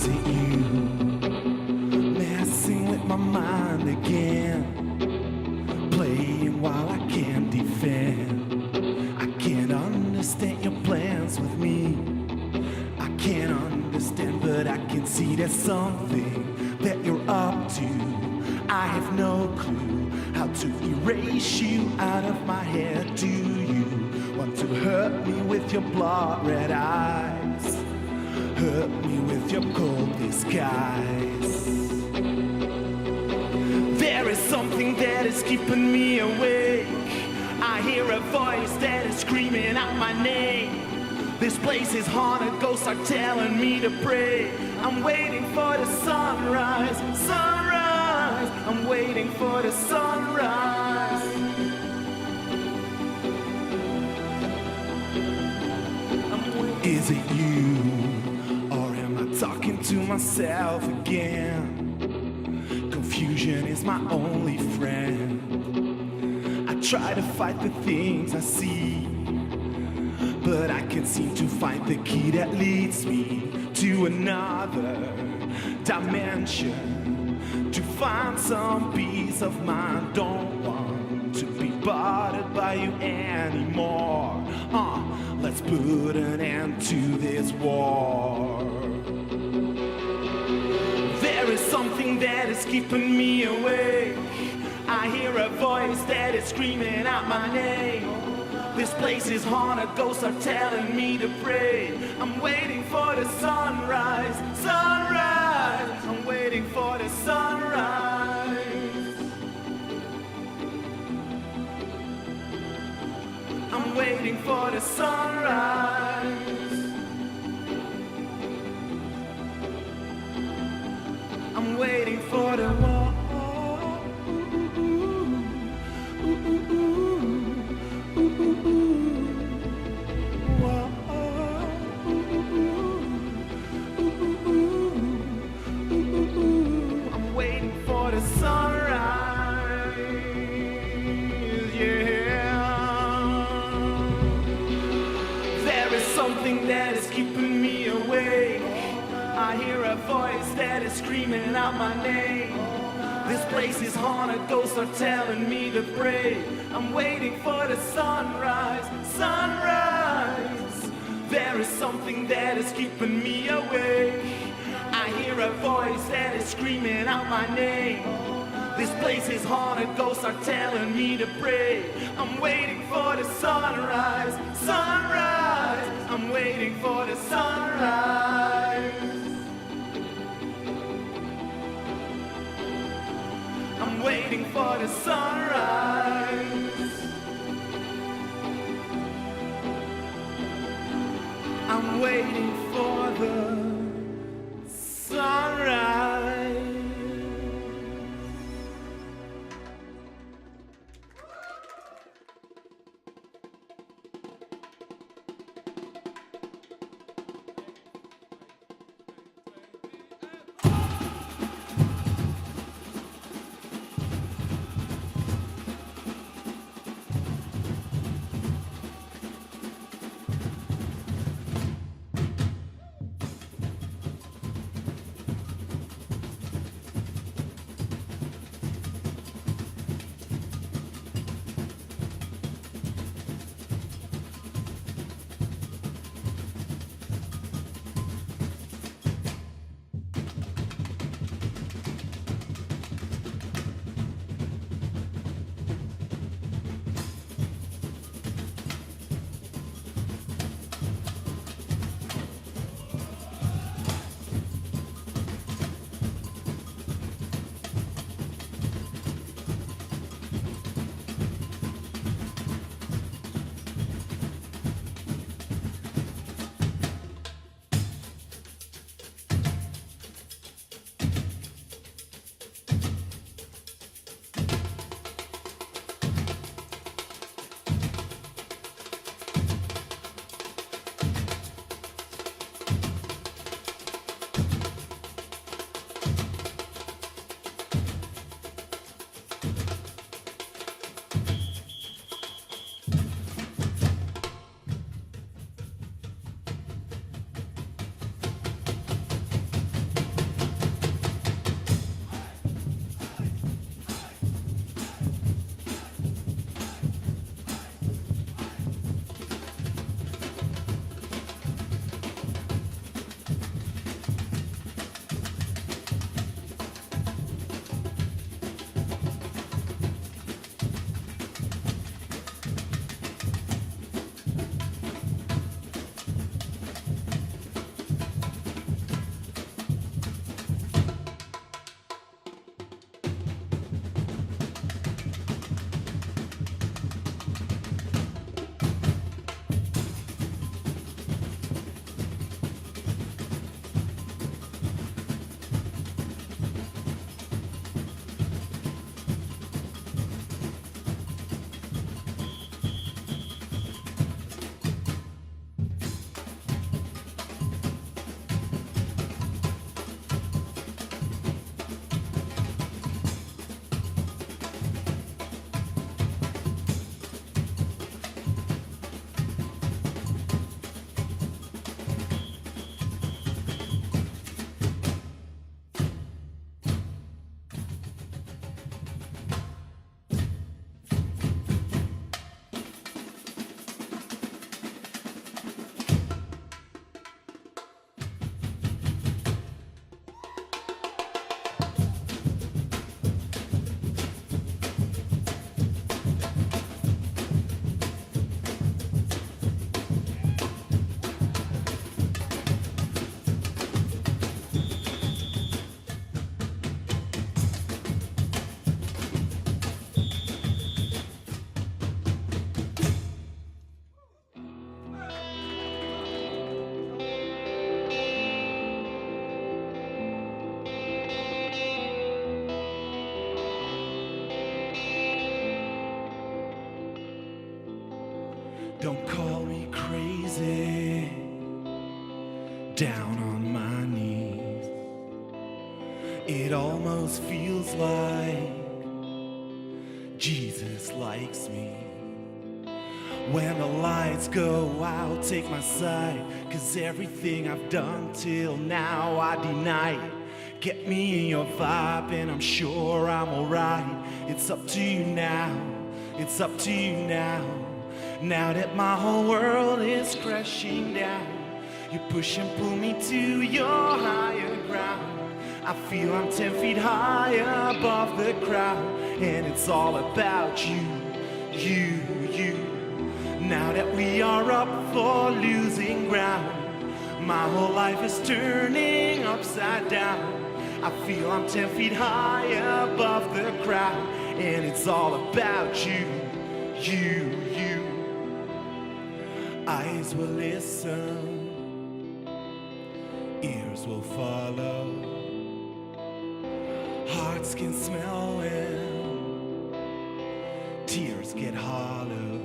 it you messing with my mind again? Playing while I can't defend. I can't understand your plans with me. I can't understand, but I can see there's something that you're up to. I have no clue how to erase you out of my head. Do you want to hurt me with your blood red eyes? Hurt me with your cold disguise. There is something that is keeping me awake. I hear a voice that is screaming out my name. This place is haunted, ghosts are telling me to pray. I'm waiting for the sunrise, sunrise. I'm waiting for the sunrise. Is it you, or am I talking to myself again? Confusion is my only friend. I try to fight the things I see, but I can't seem to find the key that leads me to another dimension. To find some peace of mind. Don't want to be bothered by you anymore. Let's put an end to this war. There is something that is keeping me awake. I hear a voice that is screaming out my name. This place is haunted, ghosts are telling me to pray. I'm waiting for the sunrise, sunrise. I'm waiting for the sunrise. I'm waiting for the sunrise. I'm waiting for the war. I'm waiting for the sunrise, yeah. There is something that is keeping me awake. I hear a voice that is screaming out my name. This place is haunted, ghosts are telling me to pray. I'm waiting for the sunrise, sunrise. There is something that is keeping me awake. I hear a voice that is screaming out my name. This place is haunted, ghosts are telling me to pray. I'm waiting for the sunrise, sunrise. I'm waiting for the sunrise. I'm waiting for the sunrise. I'm waiting for the sunrise. down on my knees. It almost feels like Jesus likes me. When the lights go out, take my side, 'cause everything I've done till now I deny it. Get me in your vibe and I'm sure I'm alright. It's up to you now, it's up to you now. Now that my whole world is crashing down, you push and pull me to your higher ground. I feel I'm 10 feet high above the crowd, and it's all about you, you, you. Now that we are up for losing ground, my whole life is turning upside down. I feel I'm 10 feet high above the crowd, and it's all about you, you, you. Eyes will listen, ears will follow, hearts can smell it, tears get hollow.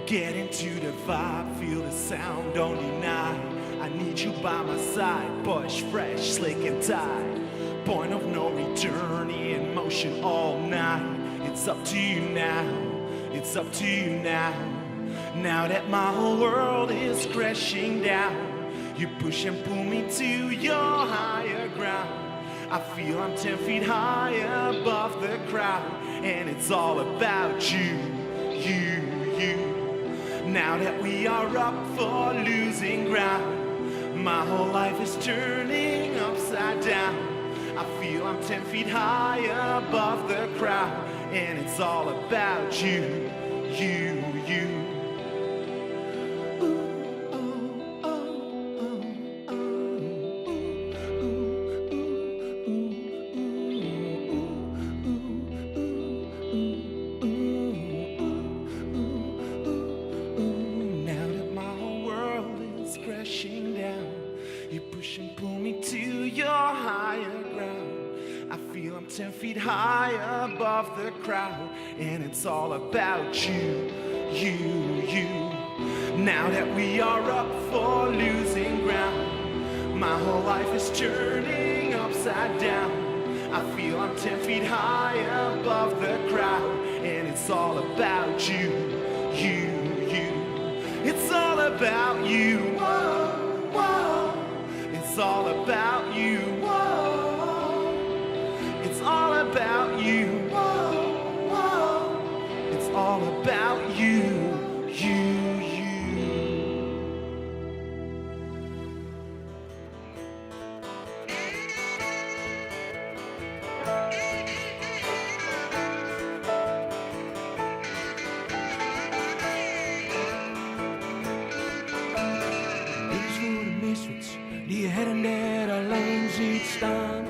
Get into the vibe, feel the sound, don't deny. I need you by my side, bush fresh, slick and tight. Point of no return, in motion all night. It's up to you now, it's up to you now. Now that my whole world is crashing down, you push and pull me to your higher ground. I feel I'm 10 feet high above the crowd, and it's all about you, you, you. Now that we are up for losing ground, my whole life is turning upside down. I feel I'm 10 feet high above the crowd, and it's all about you, you, you. You push and pull me to your higher ground. I feel I'm 10 feet high above the crowd, and it's all about you, you, you. Now that we are up for losing ground, my whole life is turning upside down. I feel I'm 10 feet high above the crowd, and it's all about you, you, you. It's all about you, whoa, whoa. It's all about you, whoa. It's all about you, whoa, whoa. It's all about you, you, you. Dit is voor de misfits die je her en der alleen ziet staan.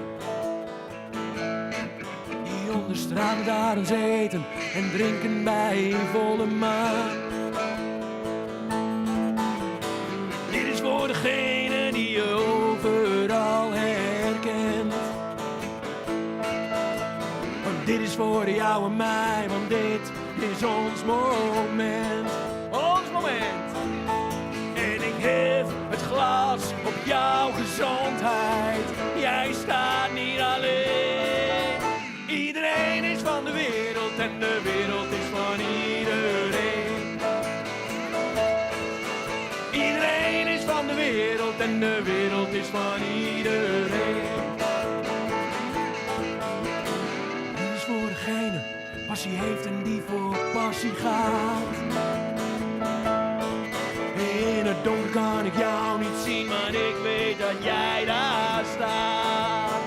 Die onder straatlantaarns eten en drinken bij volle maan. Dit is voor degene die je overal herkent. Want dit is voor jou en mij, want dit is ons moment. Ons moment. En ik hef het glas op jouw gezondheid. Jij staat niet alleen. Iedereen is van de wereld en de wereld is van iedereen. Iedereen is van de wereld en de wereld is van iedereen. Dit is voor degene passie heeft en die voor passie gaat. In het donker kan ik jou niet zien, maar ik weet dat jij daar staat.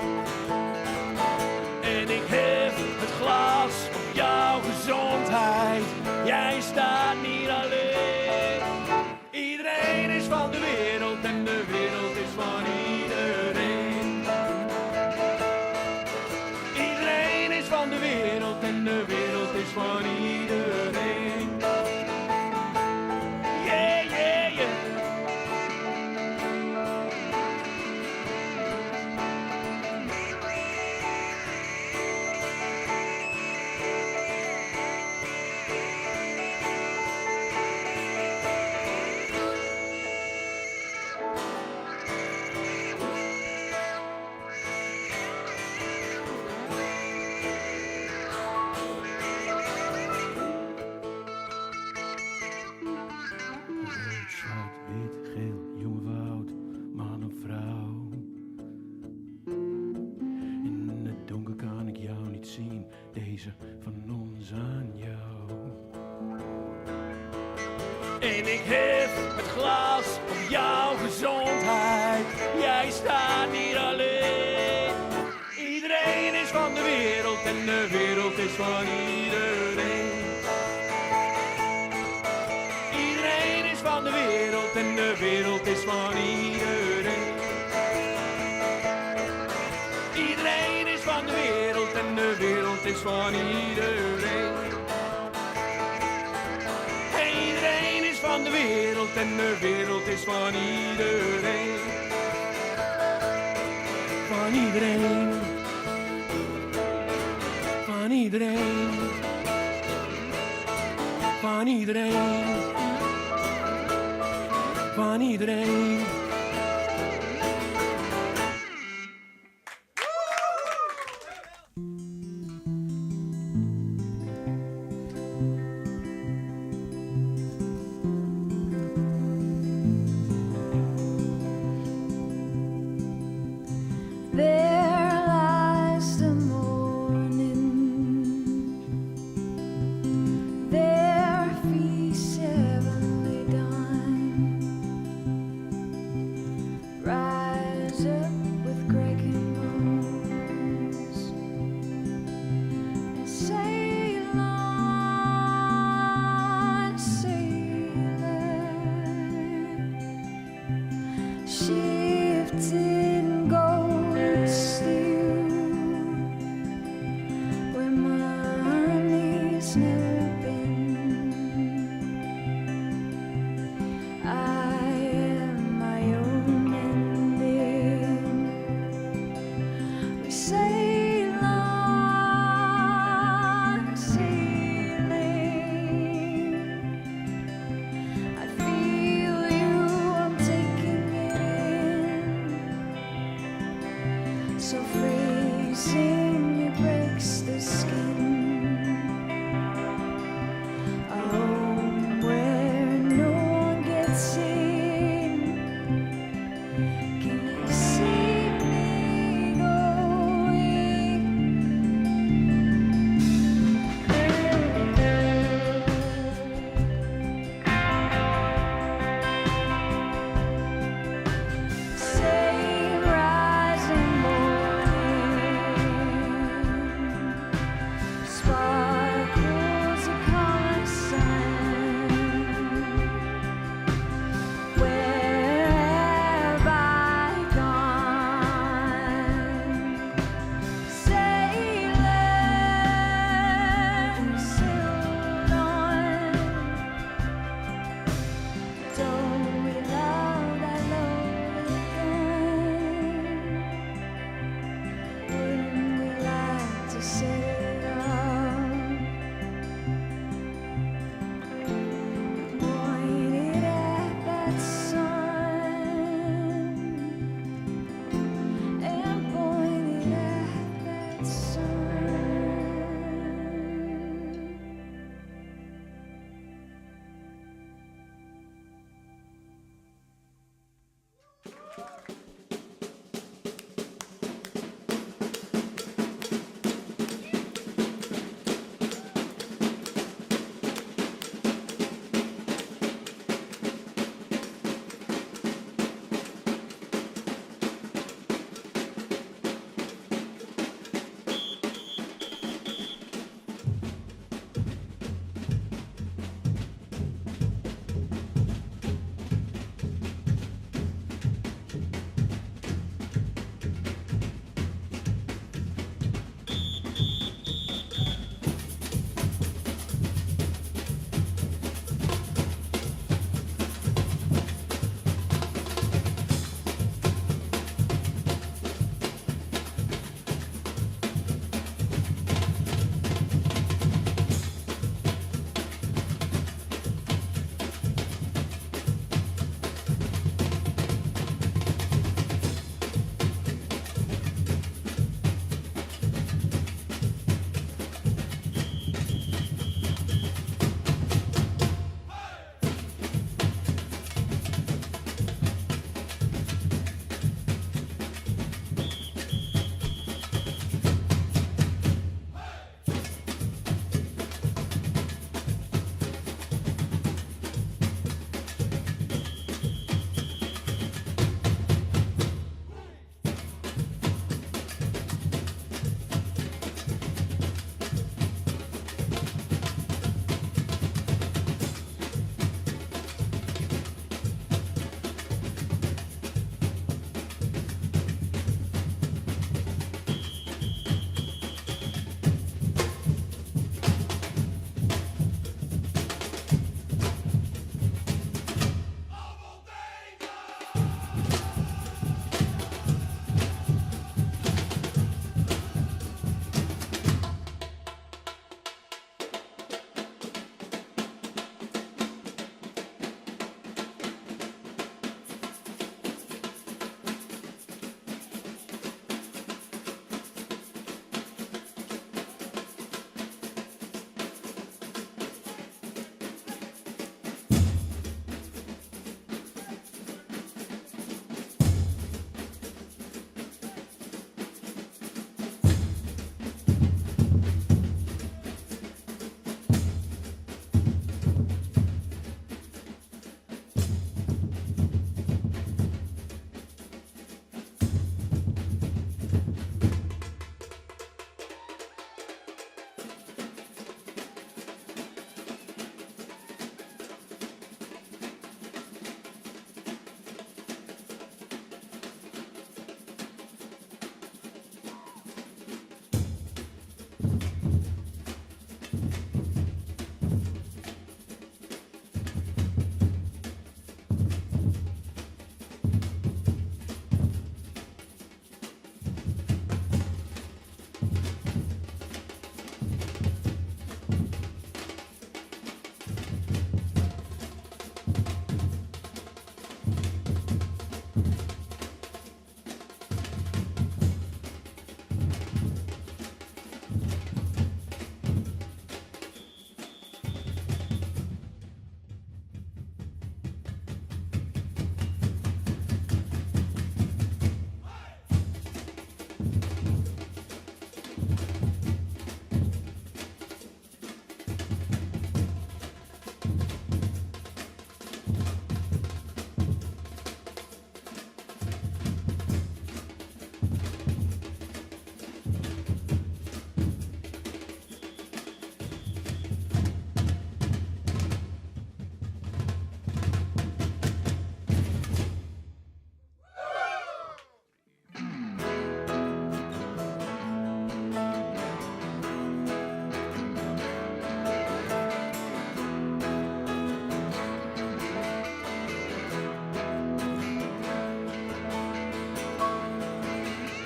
En ik hef het glas op jouw gezondheid. Jij staat niet alleen. Iedereen is van de wereld en de wereld is van iedereen. Iedereen is van de wereld en de wereld is van iedereen. Yeah, yeah, yeah. deze van ons aan jou. En ik hef het glas op jouw gezondheid. Jij staat niet alleen. Iedereen is van de wereld en de wereld is van iedereen. Iedereen is van de wereld en de wereld is van iedereen. Iedereen is van de wereld en de wereld is van iedereen. Iedereen is van de wereld en de wereld is van iedereen. Van iedereen. Van iedereen. Van iedereen. Van iedereen.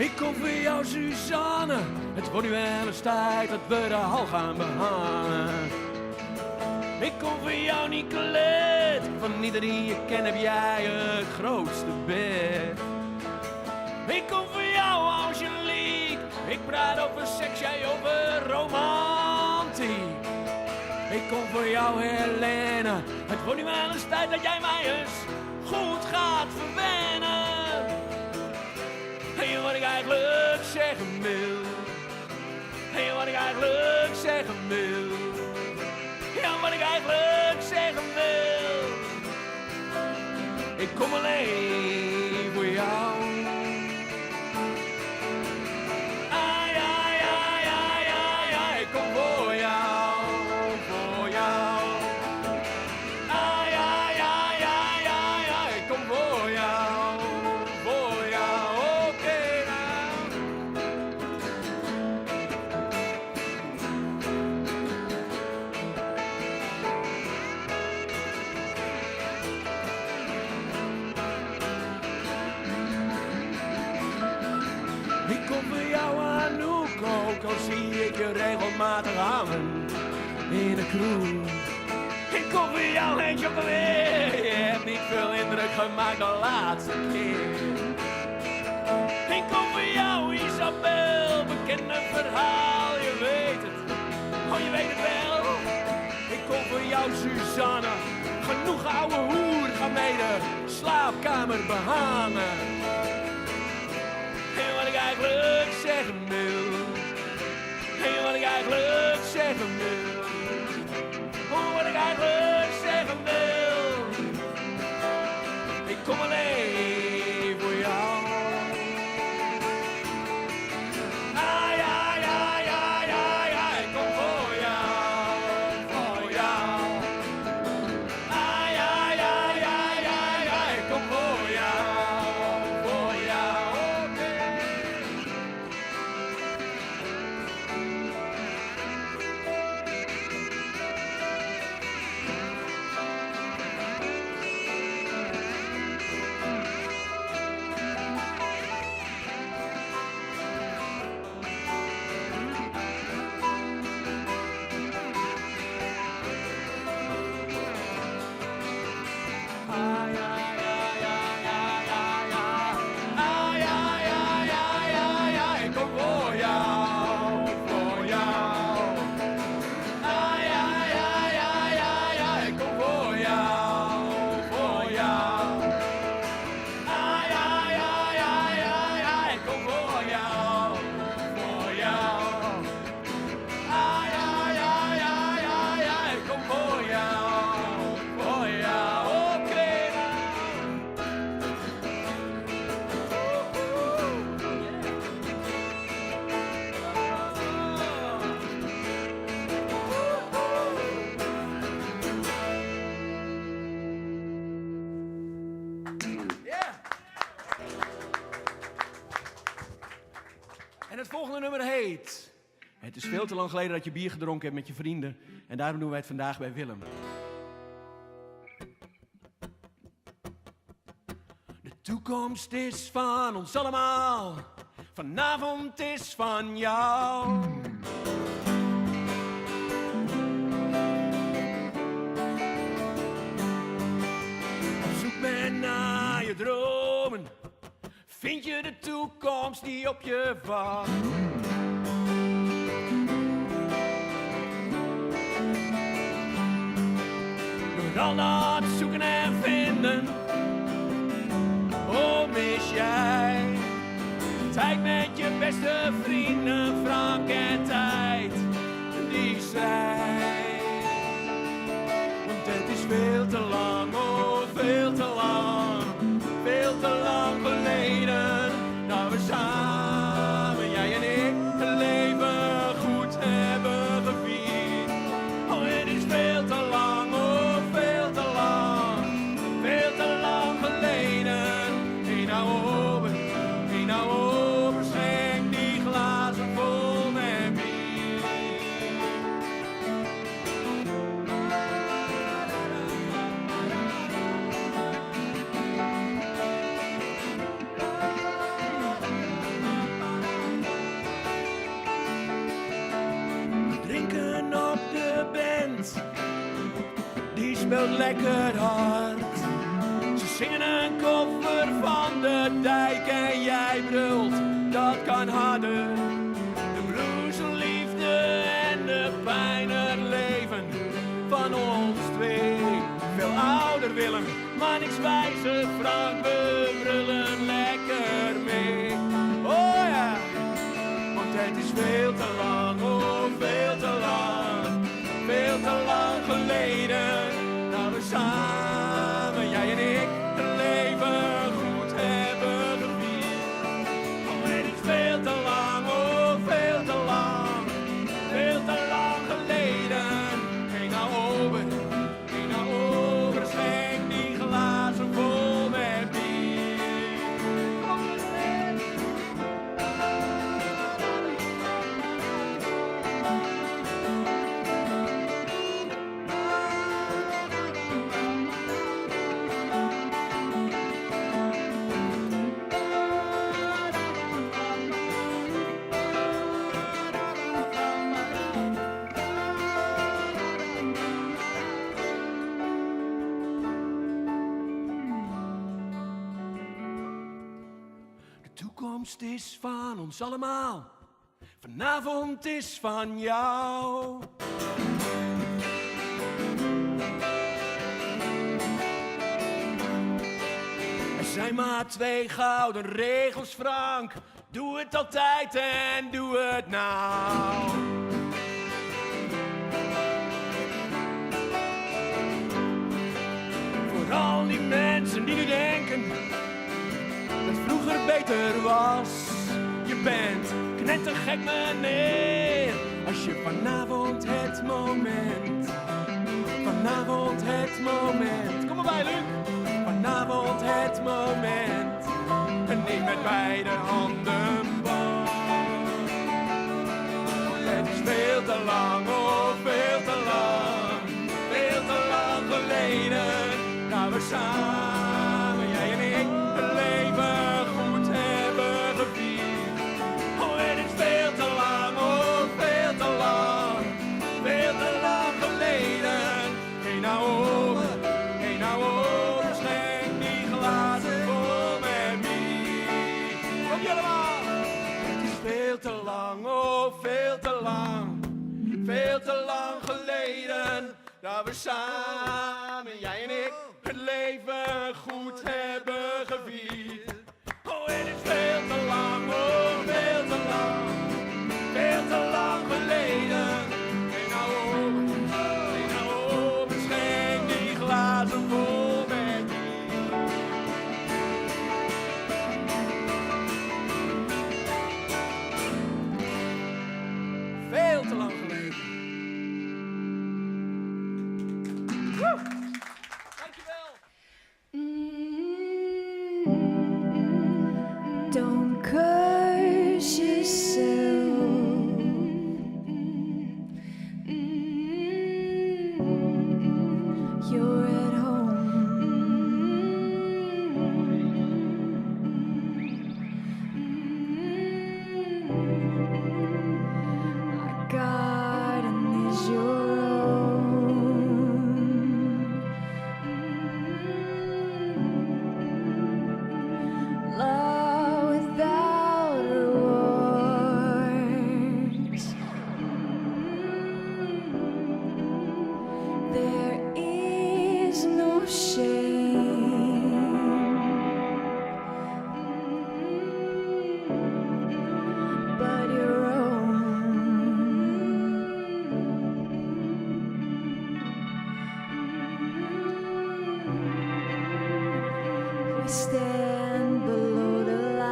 Ik kom voor jou, Suzanne. Het wordt nu wel eens tijd dat we de hal gaan behangen. Ik kom voor jou, Nicolette. Van ieder die je kent heb jij het grootste bed. Ik kom voor jou, Angelique. Ik praat over seks, jij over romantiek. Ik kom voor jou, Helene. Het wordt nu wel eens tijd dat jij mij eens goed gaat verwennen. Hey, wat ik eigenlijk zeggen wil. Hey, wat ik eigenlijk zeggen wil. Ja, wat ik eigenlijk zeggen wil. Ik kom alleen voor jou. Ai, ai, ai, ai, ai, ai. Ik kom voor jou, voor jou. Ai, ai, ai, ai, ai, ai. Ik kom voor jou, voor jou. Oké, nou. Ik kom voor jou aan Noek, ook al zie ik je regelmatig hangen in de kroeg. Ik kom voor jou en chocolade, je hebt niet veel indruk gemaakt de laatste keer. Ik kom voor jou Isabel, bekende verhaal, je weet het, oh je weet het wel. Ik kom voor jou Suzanne, genoeg ouwe hoer, ga mee de slaapkamer behangen. En wat ik eigenlijk zeggen wil. En wat ik eigenlijk zeggen wil. Oh, wat ik eigenlijk zeggen wil. Ik kom alleen voor jou. Ai, ai, ai, ai, ai, ai. Ik kom voor jou, voor jou. Ai, ai, ai, ai, ai, ai. Ik kom voor jou, voor jou. En het volgende nummer heet... Het is veel te lang geleden dat je bier gedronken hebt met je vrienden. En daarom doen wij het vandaag bij Willem. De toekomst is van ons allemaal. Vanavond is van jou. Op zoek ben naar je dromen. Vind je de toekomst die op je wacht? Door al dat zoeken en vinden, oh mis jij tijd met je beste vrienden, Frank en tijd die zijn. Want het is veel te lang, oh veel te lang, veel te lang geleden dat we samen, jij en ik, het leven goed hebben gevierd. Oh, het is veel te lang, oh veel te lang geleden. Hey nou open, schenk die glazen vol met bier. speelt lekker hard. Ze zingen een cover van de dijk en jij brult, dat kan harder. De blues, de liefde en de pijn, het leven van ons twee. Veel ouder Willem, maar niks wijzer Frank, we brullen lekker mee. Oh ja, want het is veel te lang, oh veel te lang. Veel te lang geleden, dat we samen, jij en ik, het leven goed hebben gevierd. Oh, het is veel te lang, oh veel te lang. Veel te lang geleden. Heen naar over, schenk die glazen vol met bier. De toekomst is van ons allemaal. Vanavond is van jou. Er zijn maar 2 gouden regels, Frank. Doe het altijd en doe het nou. Voor al die mensen die nu denken dat vroeger beter was. Je bent knettergek meneer, als je vanavond het moment. Kom maar bij, Luc. Vanavond het moment. En neem met beide handen vast. Het is veel te lang, oh veel te lang. Veel te lang geleden, dat we samen, jij en ik, het leven goed hebben gevierd. Oh, het is veel te lang, oh veel te lang. Veel te lang geleden. Heen naar over, schenk die glazen vol met bier. Kom jullie allemaal. Het is veel te lang, oh veel te lang. Veel te lang geleden, dat we samen, jij en ik, het leven goed hebben gevierd. Oh, het is veel te lang, oh veel te lang. Veel te lang geleden. Heen naar over, schenk die glazen vol met bier. Veel te lang geleden. Woe! Dankjewel. Don't curse yourself. You're at home. Our garden is your own. Love without rewards. There is no shame, but your own. We stand below the light.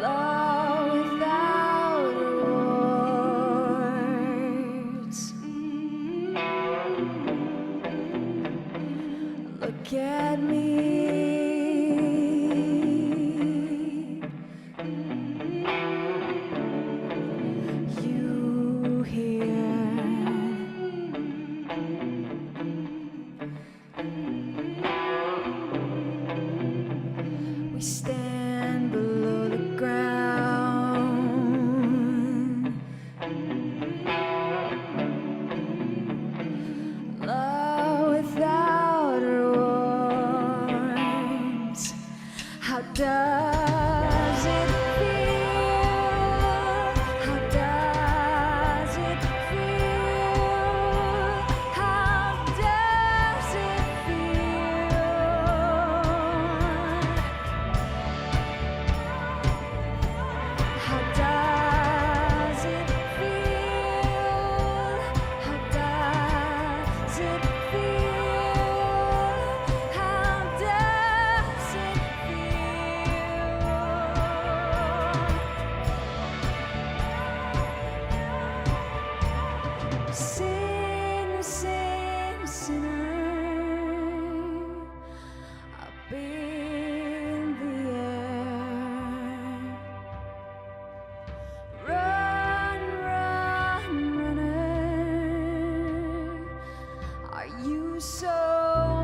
Love without rewards. Look at me. You here. We stand below the ground.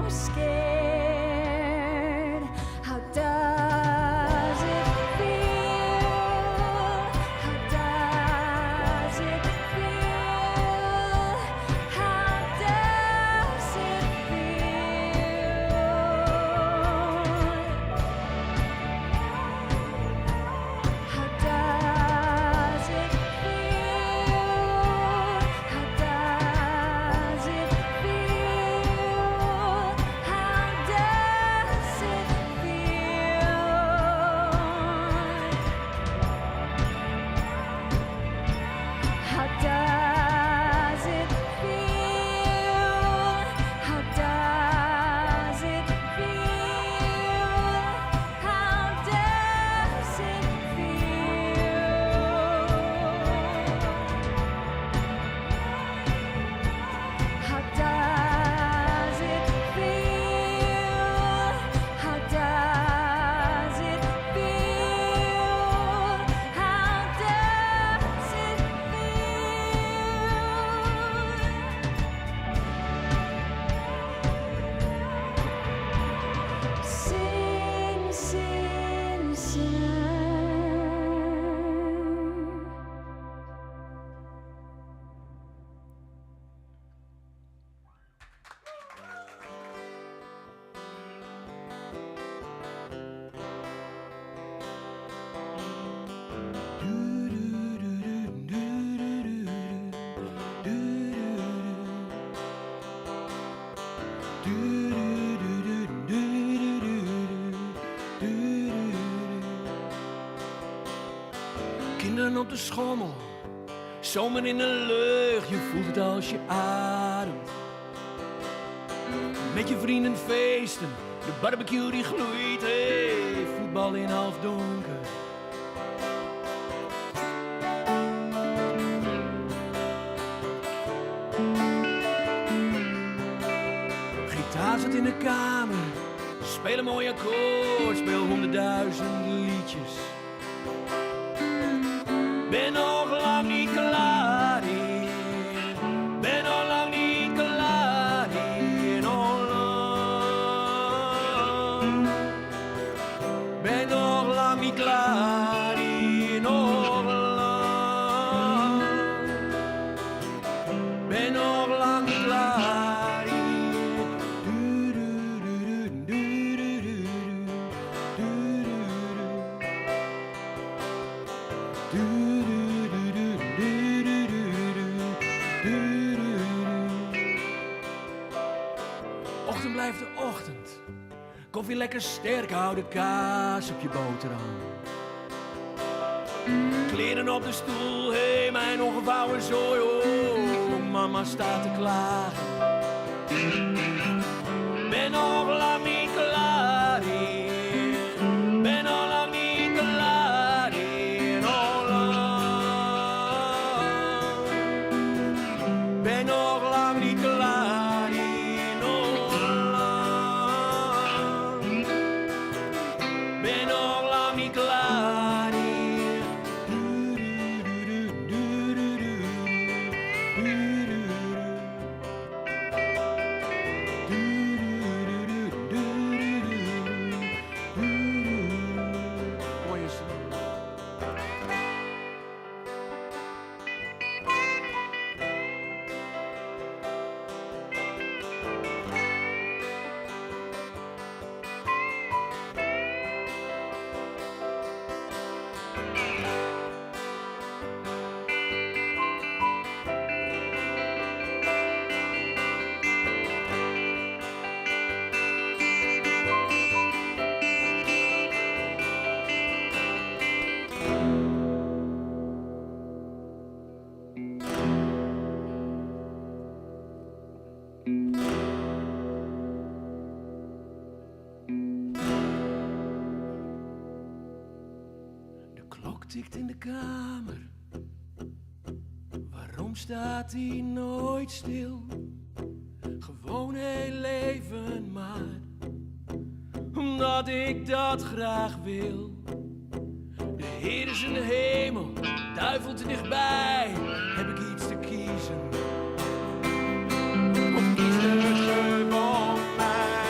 scared. How does it feel? How does it feel? How does it feel? How does it feel? How does it feel? How does it feel? How does it feel? How does it feel? How does it feel? How does it feel? How does it feel? How does it feel? Sing, sing, sing. Kinderen op de schommel, zomer in de lucht, je voelt het als je ademt. Met je vrienden feesten, de barbecue die gloeit, hey, voetbal in halfdonker. Gitaar zit in de kamer, speel een mooi akkoord, speel 100.000 liedjes. Ben nog lang niet klaar hier, ben nog lang niet klaar hier, nog lang. Ben nog lang niet klaar hier, nog lang. Ben nog lang niet klaar hier. Ochtend blijft de ochtend. Koffie lekker sterk, oude kaas op je boterham. Kleren op de stoel, hé, mijn ongevouwen zooi. Oh, mama staat te klagen. Ben nog lang niet klaar hier. Ben nog lang niet klaar hier. Nog lang. Ben nog lang niet klaar hier. Nog lang. Ben nog lang niet klaar hier. Mooie zin. De klok tikt in de kamer. Waarom staat hij nooit stil? Gewoon heel leven maar. Omdat ik dat graag wil. De Heer is in de hemel, duivel te dichtbij. Heb ik iets te kiezen? Of kies de van mij?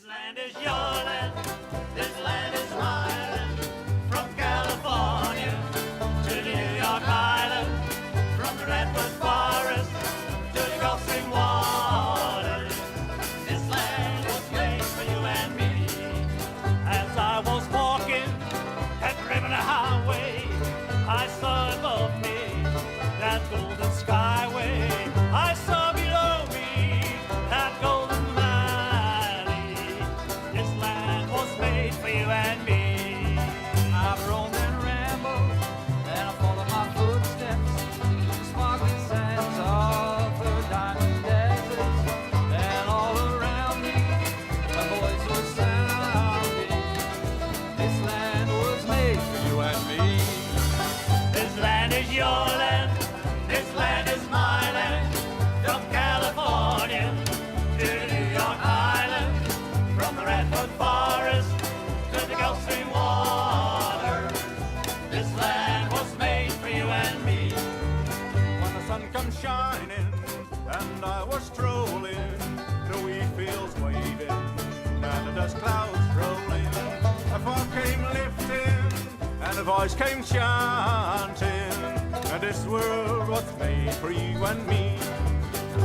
land is your land, this land is my land. From California to the New York Island, from the Redwood Forest to the Gulf Stream waters. This land was made for you and me. As I was walking that river highway, I saw above me that golden skyway. I saw below me that golden valley. This land was made for you and me. I've roamed and rambled, and I followed my footsteps, the sparkling sands of the diamond deserts, and all around me, a voice was sounding. This land was made for you and me. This land is your land, this land is my land. From California to New York Island, from the Redwood Forest to the Gulf Stream water. This land was made for you and me. When the sun comes shining and I was strolling, the wheat fields waving and the dust clouds rolling, a fog came lifting and a voice came chanting, and this world was made for you and me.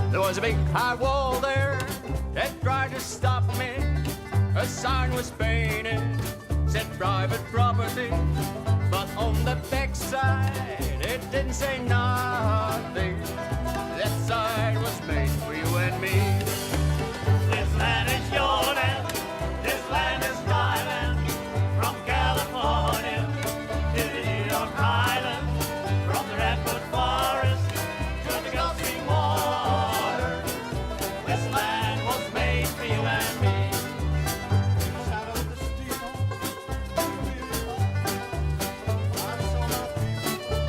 There was a big high wall there that tried to stop me. A sign was painted, said private property, but on the backside it didn't say nothing. That sign was made for you and me. This land is your land, this land is my land. From California to the New York Island, from the Redwood Forest to the Gulf Stream water. This land was made for you and me. Shadow of the steel, I saw my people.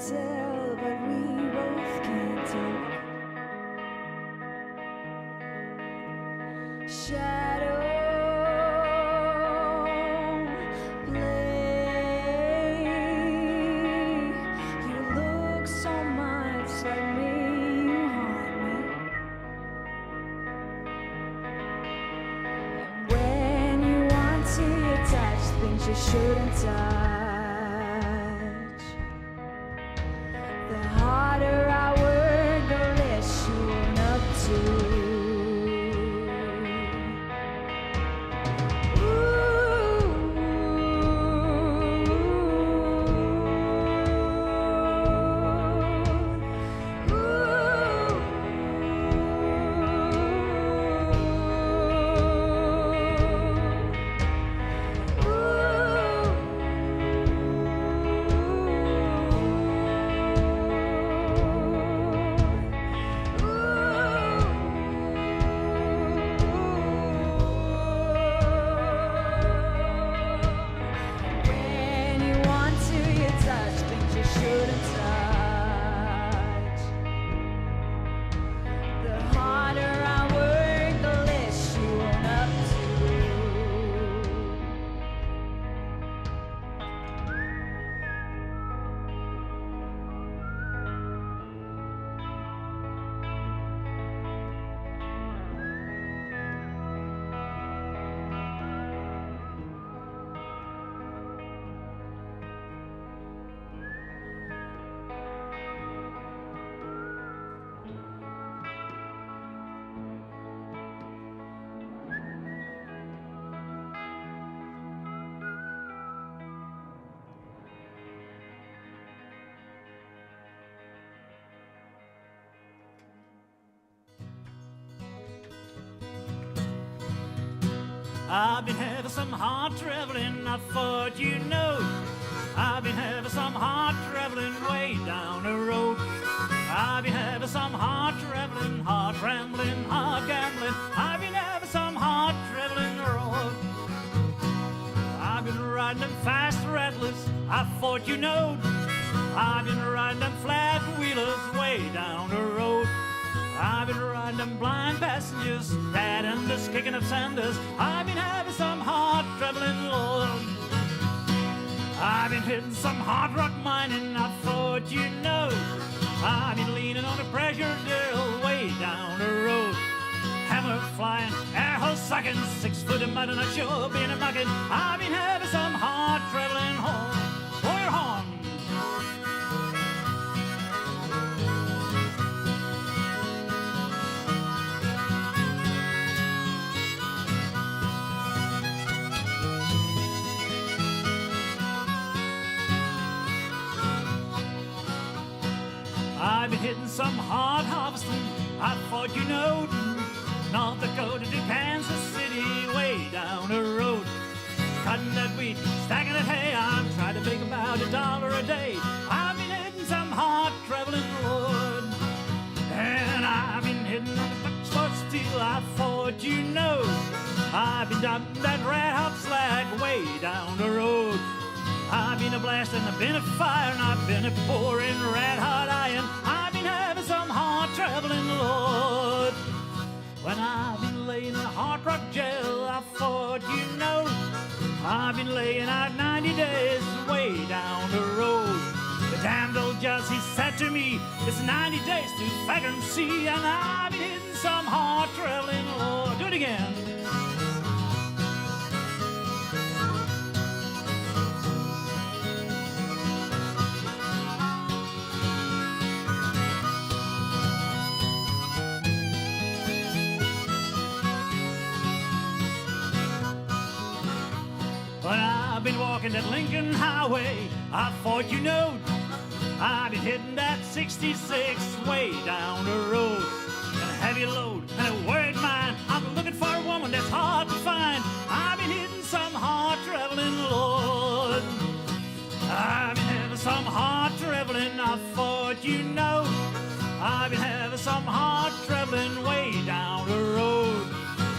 tell, but we both can't talk. Shadow play. You look so much like me. You haunt me. And when you want to, you touch things you shouldn't touch. The harder I work, the less you own up to. When you want to, you touch things you shouldn't touch. The harder I work, the less you own up to. I've been having some hard traveling, I thought you know. I've been having some hard traveling way down the road. I've been having some hard traveling, hard rambling, hard gambling. I've been having some hard traveling road. I've been riding them fast rattlers, I thought you know. I've been riding them flat wheelers way down the road. I've been riding them blind passengers, dad and us kicking up sanders. I've been having some hard traveling, Lord. I've been hitting some hard rock mining, I thought you know. I've been leaning on a pressure drill way down the road. Hammer flying, air hole sucking, 6 foot of mud and I sure been a mucking. I've been having some hard traveling home. Blow your horn. I've been hitting some hard harvesting, I thought you know. North Dakota to Kansas City, way down the road. Cutting that wheat, stacking that hay, I'm trying to make about $1 a day. I've been hitting some hard traveling, Lord. And I've been hitting on the Bucksport steel, I thought you know. I've been dumping that red hot slag way down the road. I've been a blasting, I've been a fire, and I've been a pouring red hot iron. I've been having some hard traveling, Lord. When I've been laying in a hard rock jail, I thought you know. I've been laying out 90 days way down the road. The damned old judge, he said to me, it's 90 days to fucking see, and I've been hitting some hard traveling, Lord. Do it again. When I've been walking that Lincoln Highway, I thought you know. I've been hitting that 66 way down the road. And a heavy load and a worried mind. I'm looking for a woman that's hard to find. I've been hitting some hard traveling, Lord. I've been having some hard traveling, I thought you know. I've been having some hard traveling way down the road.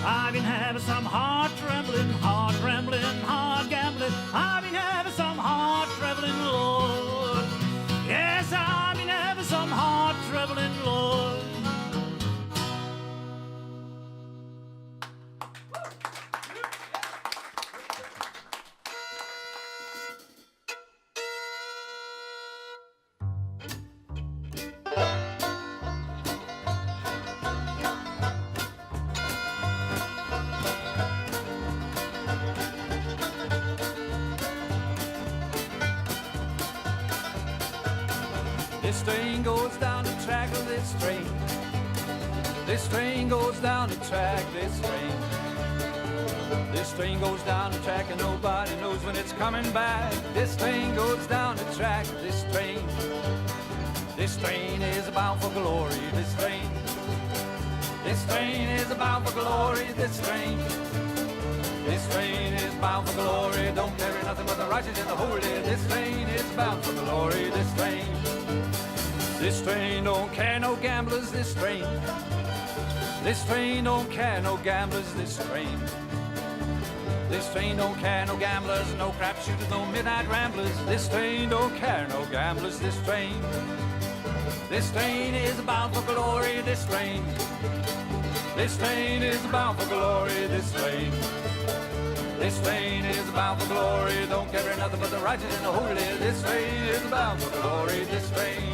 I've been having some hard traveling, hard rambling, hard gambling. I've been having some hard traveling, Lord. Yes, This train goes down the track of this train. This train goes down the track, this train. This train goes down the track and nobody knows when it's coming back. This train goes down the track, this train. This train is bound for glory, this train. This train is bound for glory, this train. This train is bound for glory, don't carry nothing but the righteous and the holy. This train is bound for glory, this train. This train don't care no gamblers, this train. This train don't care no gamblers, this train. This train don't care no gamblers, no crap shooters, no midnight ramblers. This train don't care no gamblers, this train. This train is bound for glory, this train. This train is bound for glory, this train. This train is bound for glory, don't carry nothing but the righteous and the holy. This train is bound for glory, this train.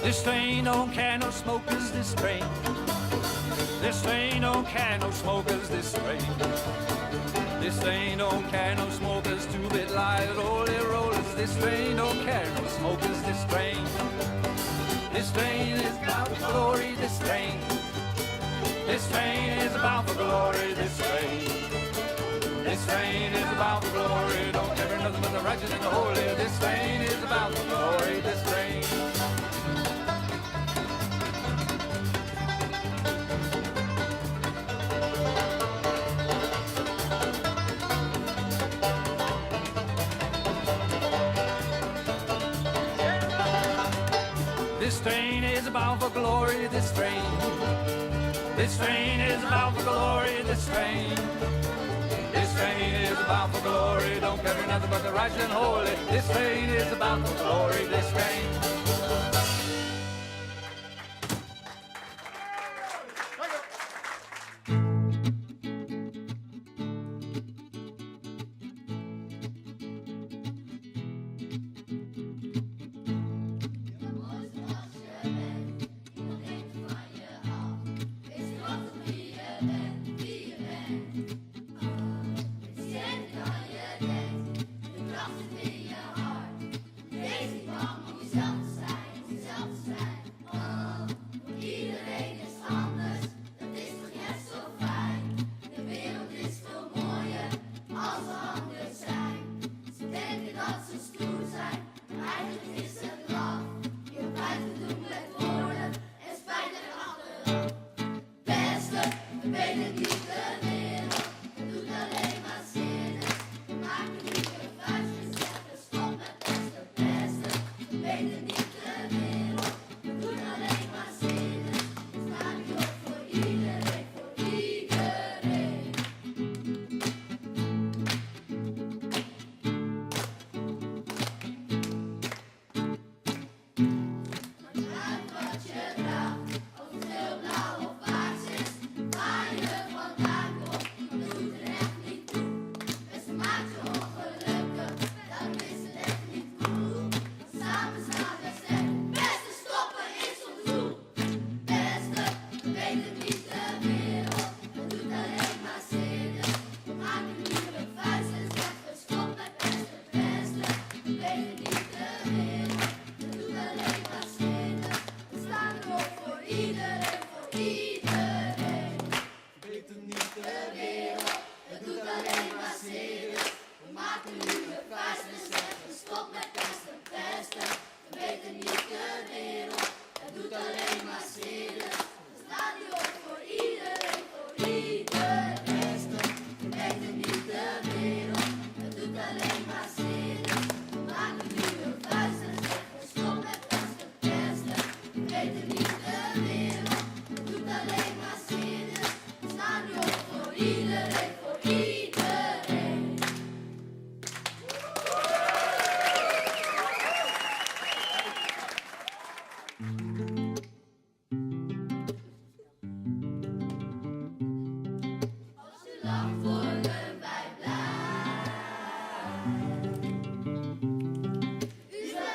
This train don't care no smokers, this train. This train don't care no smokers, this train. This train don't care no smokers, two-bit light roly rollers. This train don't care no smokers, this train. This train is bound for glory, this train. This train is bound for glory, this train. This train is bound for glory, don't care nothing but the righteous and the holy. This train is bound for glory, this train. This train is bound for glory, this train. This train is bound for glory, this train. This train is bound for glory, don't carry nothing but the righteous and holy. This train is bound for glory, this train.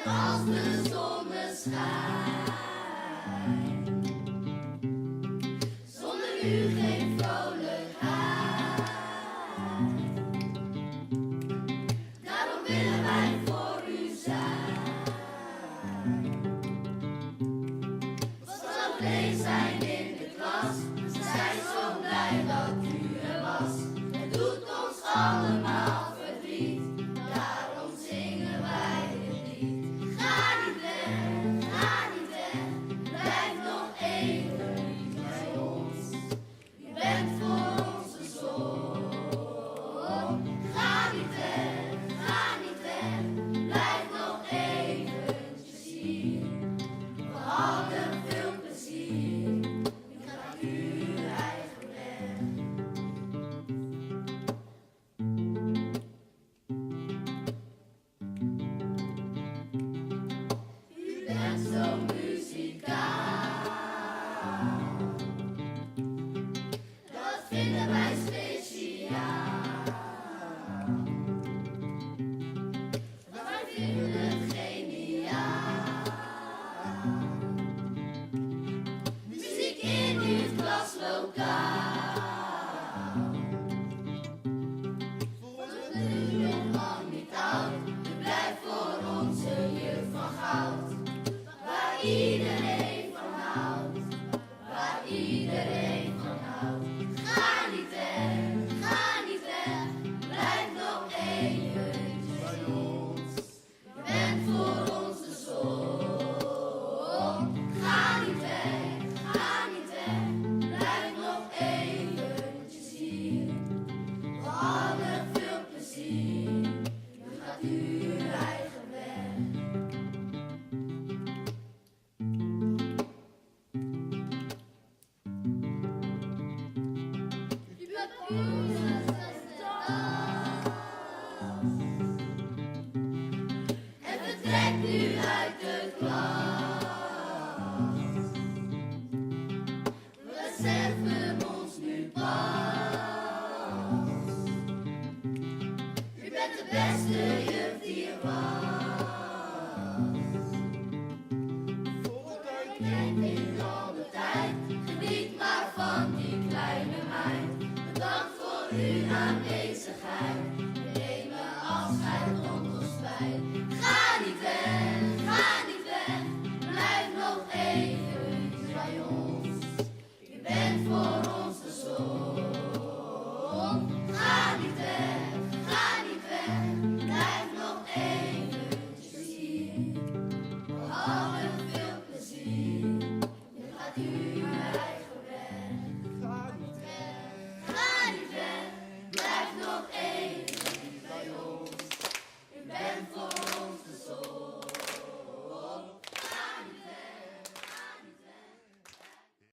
Als de zonne Zonder u geen vrolijkheid. Daarom willen wij voor u zijn. Wat zal het leeg zijn in de klas? We zijn zo blij dat u er was. Het doet ons allemaal verdriet. Daarom zingen wij dit lied. Ga niet weg, ga niet weg. Blijf nog even bij ons. Je bent voor ons de zon. Ga niet weg, ga niet weg. Blijf nog eventjes hier. We hadden veel plezier. Nu gaat u uw eigen weg. U bent zo muzikaal. Dat vinden wij speciaal. Wij vinden het geniaal. Muziek in uw klaslokaal. Wordt u nog lang niet oud. U blijft voor onze juf van goud. Waar iedereen van houdt. Waar iedereen van houdt. Ga niet weg, ga niet weg. Blijf nog eventjes bij ons. Je bent voor ons de zon. Ga niet weg, ga niet weg. Blijf nog eventjes hier. We hadden veel plezier. Nu gaat u uw eigen weg. Je bent onze tas. En vertrek nu uit de klas. We beseffen ons nu pas. U bent de beste juf die er was. Voor ik denk in al de tijd. Geniet maar van die kleine meid. Bedankt voor uw aanwezigheid. We nemen afscheid onder spijt. Ga niet weg, ga niet weg. Blijf nog even bij ons. Je bent voor ons de zon. Ga niet weg, ga niet weg. Blijf nog even.